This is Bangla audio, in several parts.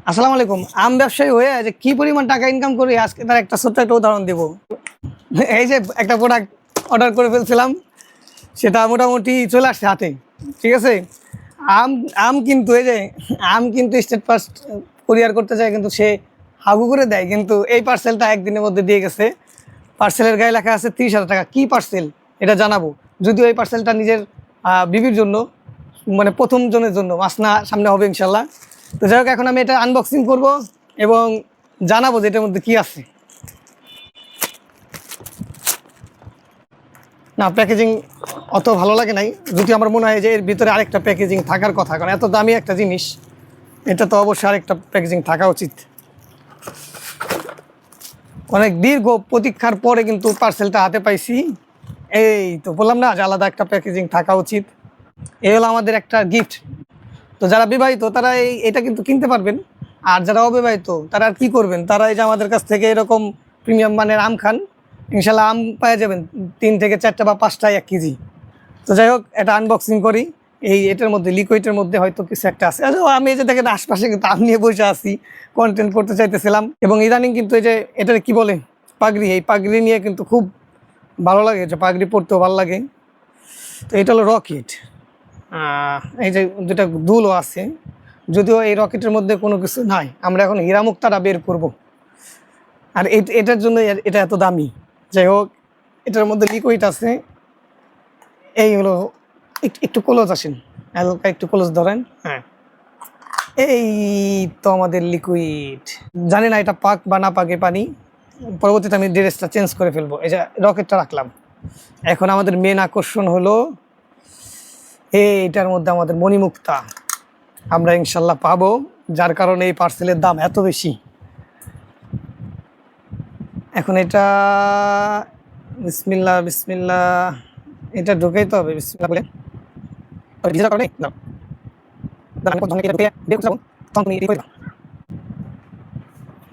আসসালামু আলাইকুম। আম ব্যবসায়ী হয়ে যে কি পরিমাণ টাকা ইনকাম করি আজকে তার একটা ছোট্ট একটা উদাহরণ দেব। এই যে একটা প্রোডাক্ট অর্ডার করে ফেলছিলাম, সেটা মোটামুটি চলে আসছে হাতে। ঠিক আছে? আম আম কিন্তু এই যে আম কিন্তু স্টেট ফার্স্ট কুরিয়ার করতে যায়, কিন্তু সে হাগু করে দেয়, কিন্তু এই পার্সেলটা একদিনের মধ্যে দিয়ে গেছে। পার্সেলের গায়ে লেখা আছে 30,000 টাকা। কী পার্সেল এটা জানাবো, যদিও এই পার্সেলটা নিজের বিবির জন্য, মানে প্রথম জনের জন্য। মাসনা সামনে হবে ইনশাল্লাহ। তো যাই হোক, এখন আমি এটা আনবক্সিং করব এবং জানাবো যে এটার মধ্যে কী আছে। না, প্যাকেজিং অত ভালো লাগে নাই, যদিও আমার মনে হয় যে এর ভিতরে আরেকটা প্যাকেজিং থাকার কথা, কারণ এত দামি একটা জিনিস, এটা তো অবশ্যই আরেকটা প্যাকেজিং থাকা উচিত। অনেক দীর্ঘ প্রতীক্ষার পরে কিন্তু পার্সেলটা হাতে পাইছি। এই তো বললাম না যে আলাদা একটা প্যাকেজিং থাকা উচিত। এই হলো আমাদের একটা গিফট। তো যারা বিবাহিত তারা এটা কিন্তু কিনতে পারবেন, আর যারা অবিবাহিত তারা আর কী করবেন, তারা এই যে আমাদের কাছ থেকে এরকম প্রিমিয়াম মানের আম খান, ইনশাল্লাহ আম পাওয়া যাবেন 3 থেকে 4টা বা 5টায় 1 কেজি। তো যাই হোক, এটা আনবক্সিং করি। এটার মধ্যে লিকুইডের মধ্যে হয়তো কিছু একটা আছে। আমি এই যে দেখেন আশপাশে কিন্তু আম নিয়ে বসে আছি, কন্টেন্ট করতে চাইতেছিলাম। এবং ইদানিং কিন্তু এই যে এটা কি বলে পাগড়ি, এই পাগড়ি নিয়ে কিন্তু খুব ভালো লাগে, যে পাগড়ি পরতেও ভালো লাগে। তো এটা হলো রকেট। এই যে যেটা দুলও আছে, যদিও এই রকেটের মধ্যে কোনো কিছু নাই। আমরা এখন হীরামুক্তাটা বের করব, আর এটার জন্য এটা এত দামি। যাই হোক, এটার মধ্যে লিকুইড আছে। এই হলো, একটু ক্লোজ আসেন, হালকা একটু ক্লোজ ধরেন। হ্যাঁ, এই তো আমাদের লিকুইড। জানি না এটা পাক বা না পাকে পানি, পরবর্তীতে আমি ড্রেসটা চেঞ্জ করে ফেলবো। এই যে রকেটটা রাখলাম। এখন আমাদের মেন আকর্ষণ হলো এইটার মধ্যে আমাদের মণিমুক্তা আমরা ইনশাল্লাহ পাবো, যার কারণে এই পার্সেলের দাম এত বেশি। এখন এটা বিসমিল্লাহ বিসমিল্লাহ, এটা ঢুকেই তো হবে। বিসমিল্লাহ বলে ভিজা কারণে না, আমি প্রথমে এটা ঢুকে বের করব, তখন তুমি এটা করবা।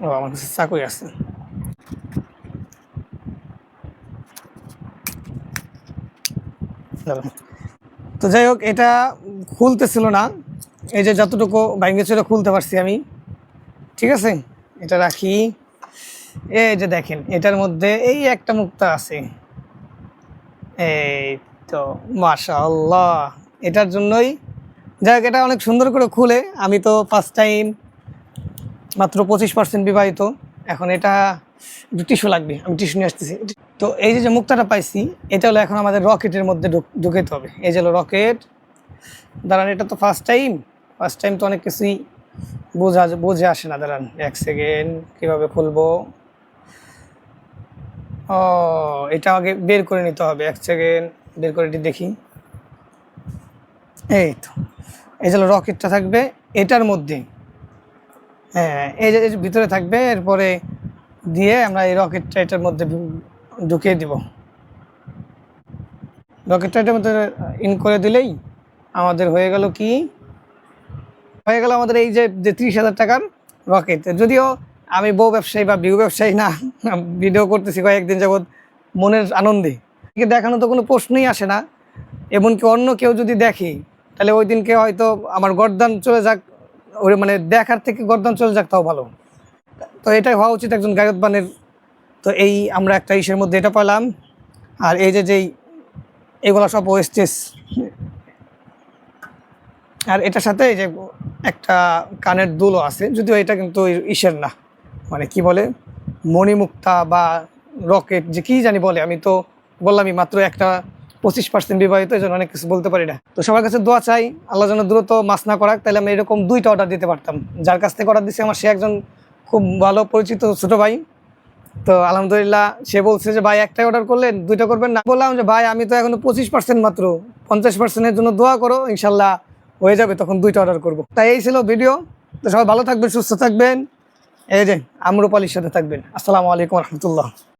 ও, আমার কাছে চাকুই আছে। তো যাই হোক, এটা খুলতেছিল না। এই যে যতটুকু ভাঙে ছিল খুলতে পারছি আমি। ঠিক আছে, এটা রাখি। এই যে দেখেন, এটার মধ্যে এই একটা মুক্তা আছে। এই তো মাশাআল্লাহ, এটার জন্যই যাই হোক, এটা অনেক সুন্দর করে খুলে। আমি তো ফার্স্ট টাইম, মাত্র 25% বিবাহিত। এখন এটা একটু টিস্যু লাগবে, আমি টিস্যু নিয়ে আসতেছি। তো এই যে মুক্তাটা পাইছি, এটা হলো এখন আমাদের রকেটের মধ্যে ঢুকাইতে হবে। এই যে হলো রকেট। দাঁড়ান, এটা তো ফার্স্ট টাইম তো অনেক কিছুই বুঝে আসে না। দাঁড়ান 1 সেকেন্ড, কীভাবে খুলবো। ও, এটা আগে বের করে নিতে হবে। 1 সেকেন্ড, বের করে দেখি। এই তো, এই যে রকেটটা থাকবে এটার মধ্যে। হ্যাঁ, এই যে ভিতরে থাকবে, এরপরে দিয়ে আমরা এই রকেটটা এটার মধ্যে ঢুকিয়ে দিব। রকেটটা এটার মধ্যে ইন করে দিলেই আমাদের হয়ে গেল কি, হয়ে গেল আমাদের এই যে 30,000 টাকার রকেট। যদিও আমি বউ ব্যবসায়ী বা ভিউ ব্যবসায়ী না, ভিডিও করতেছি কয়েকদিন যাবৎ মনের আনন্দে। দেখানো তো কোনো প্রশ্নই আসে না। এমনকি অন্য কেউ যদি দেখে, তাহলে ওই দিনকে হয়তো আমার গর্দান চলে যাক, ওই মানে দেখার থেকে গর্দান চলে যাক, তাও ভালো। তো এটাই হওয়া উচিত একজন গায়কবানের। তো এই আমরা একটা ইসের মধ্যে এটা পেলাম। আর এই যেই এগুলো সব ওয়েস্টেজ। আর এটার সাথে এই যে একটা কানের দুলও আছে, যদিও এটা কিন্তু ইসের না, মানে কি বলে মণিমুক্তা বা রকেট, যে কি জানি বলে। আমি তো বললামই মাত্র একটা 25% বিবাহিত, এই জন্য অনেক কিছু বলতে পারি না। তো সবার কাছে দোয়া চাই, আল্লাহ যেন দ্রুত মাছ না করাক, তাহলে আমি এরকম 2টা অর্ডার দিতে পারতাম। যার কাছ থেকে অর্ডার দিচ্ছি আমার, সে একজন খুব ভালো পরিচিত ছোটো ভাই। তো আলহামদুলিল্লাহ, সে বলছে যে ভাই একটাই অর্ডার করলেন, 2টা করবেন না। বললাম যে ভাই আমি তো এখনো 25% মাত্র, 50%-এর জন্য দোয়া করো, ইনশাল্লাহ হয়ে যাবে, তখন 2টা অর্ডার করবো। তাই এই ছিল ভিডিও। তো সবাই ভালো থাকবেন, সুস্থ থাকবেন, এই যে আম্রপালির সাথে থাকবেন। আসসালামু আলাইকুম রহমতুল্লাহ।